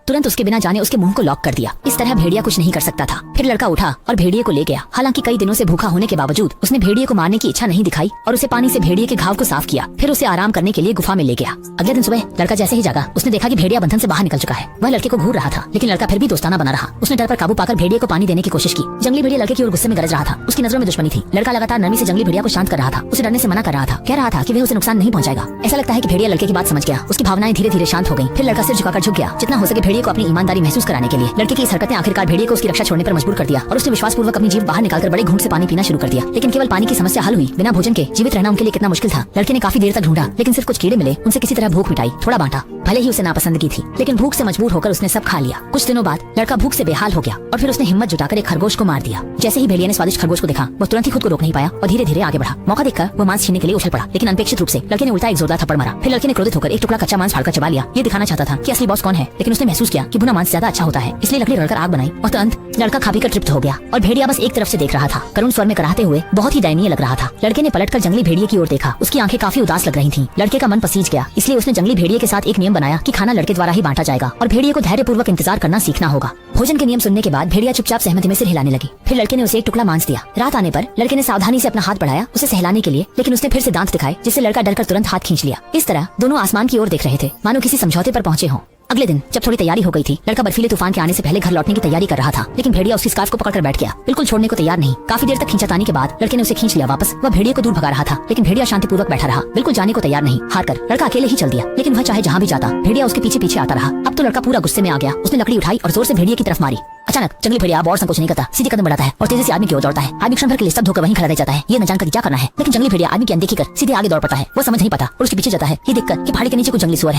तुरंत उसके बिना जाने उसके मुंह को लॉक कर दिया। इस तरह भेड़िया कुछ नहीं कर सकता था। फिर लड़का उठा और भेड़िए को ले गया। हालांकि कई दिनों से भूखा होने के बावजूद उसने भेड़िए को मारने की इच्छा नहीं दिखाई और उसे पानी से भेड़िए के घाव को साफ किया। फिर उसे आराम करने के लिए गुफा में ले गया। अगले दिन सुबह लड़का जैसे ही जागा उसने देखा कि भेड़िया बंधन से बाहर निकल चुका है। वह लड़के को घूर रहा था, लेकिन लड़का फिर भी दोस्ताना बना रहा। उसने डर पर काबू पाकर भेड़िए को पानी देने की कोशिश की। जंगली भेड़िया लड़के की ओर गुस्से में गरज रहा था। उसकी नजरों में दुश्मनी थी। लड़का लगातार नरमी से जंगली भेड़िया को शांत कर रहा था। उसे डरने से मना कर रहा था। कह रहा था कि वह उसे नुकसान नहीं पहुंचाएगा। ऐसा लगता है कि भेड़िया लड़के की बात समझ गया। उसकी भावनाएं धीरे धीरे शांत हो गईं। फिर लड़का सिर झुकाकर झुक गया जितना हो सके भेड़िए को अपनी ईमानदारी महसूस कराने के लिए। लड़के की इस हरकत ने आखिरकार भेड़िए को उसकी रक्षा छोड़ने पर मजबूर कर दिया और उसने विश्वासपूर्वक अपनी जीभ बाहर निकालकर बड़े घूंट से पानी पीना शुरू कर दिया। लेकिन केवल पानी की समस्या हल हुई, बिना भोजन के जीवित रहना उनके लिए कितना मुश्किल था। लड़के ने काफी देर तक ढूंढा, लेकिन सिर्फ कुछ कीड़े मिले। उनसे किसी तरह भूख मिटाई, थोड़ा बांटा। भले ही उसे नापसंदगी थी, लेकिन भूख से मजबूर होकर उसने सब खा लिया। कुछ दिनों बाद लड़का भूख से बेहाल हो गया और फिर उसने हिम्मत जुटाकर एक खरगोश को मार दिया। जैसे ही भेड़िया ने स्वादिष्ट खरगोश को देखा, वो तुरंत ही खुद को रोक नहीं पाया और धीरे धीरे आगे बढ़ा। मौका देखकर वो मांस छीनने के लिए उछल पड़ा, लेकिन अनपेक्षित रूप से लड़के ने उल्टा एक जोरदार थप्पड़ मारा। फिर लड़के ने क्रोधित होकर एक टुकड़ा कच्चा मांस फाड़कर चबा लिया। ये दिखाना चाहता था कि असली बॉस कौन है, लेकिन उसने महसूस किया कि भुना मांस ज्यादा अच्छा होता है, इसलिए लकड़ी रगड़कर आग बनाई और तुरंत लड़का खा पीकर तृप्त हो गया और भेड़िया बस एक तरफ से देख रहा था। करुण स्वर में कराहते हुए बहुत ही दयनीय लग रहा था। लड़के ने पलटकर जंगली भेड़िए की ओर देखा। उसकी आंखें काफी उदास लग रही थीं। लड़के का मन पसीज गया, इसलिए उसने जंगली भेड़िए के साथ एक नियम बनाया कि खाना लड़के द्वारा ही बांटा जाएगा और भेड़िए को धैर्यपूर्वक इंतजार करना सीखना होगा। भोजन के नियम सुनने के बाद भेड़िया चुपचाप सहमति में सिर हिलाने लगी। फिर लड़के ने उसे एक टुकड़ा मांस दिया। रात आने पर लड़के ने सावधानी से अपना हाथ बढ़ाया उसे सहलाने के लिए, लेकिन उसने फिर से दांत दिखाए, जिससे लड़का डरकर तुरंत हाथ खींच लिया। इस तरह दोनों आसमान की ओर देख रहे थे, मानो किसी समझौते पर पहुंचे हों। अगले दिन जब थोड़ी तैयारी हो गई थी, लड़का बर्फीले तूफान के आने से पहले घर लौटने की तैयारी कर रहा था, लेकिन भेड़िया उसकी स्कार्फ को पकड़कर बैठ गया, बिल्कुल छोड़ने को तैयार नहीं। काफी देर तक खींचातानी के बाद लड़के ने उसे खींच लिया वापस। वह भेड़िए को दूर भगा रहा था, लेकिन भेड़िया शांतिपूर्वक बैठा रहा, बिल्कुल जाने को तैयार नहीं। हारकर लड़का अकेले ही चल दिया, लेकिन वह चाहे जहाँ भी जाता भेड़िया उसके पीछे पीछे आता रहा। अब तो लड़का पूरा गुस्से में आ गया। उसने लकड़ी उठाई और जोर से भेड़िए की तरफ मारी। अचानक जंगली भेड़िया और संकोच नहीं करता, सीधे कदम बढ़ाता है और तेजी से आदमी की ओर दौड़ता है। आदमी क्षण भर के लिए स्तब्ध होकर वहीं खड़ा रह जाता है, ये न जानकर क्या करना है। लेकिन जंगली भेड़िया आदमी की अनदेखी कर सीधे आगे दौड़ पड़ता है। वो समझ नहीं पाता और उसके पीछे जाता है, ये देखकर कि पहाड़ी के नीचे कुछ जंगली सुअर हैं।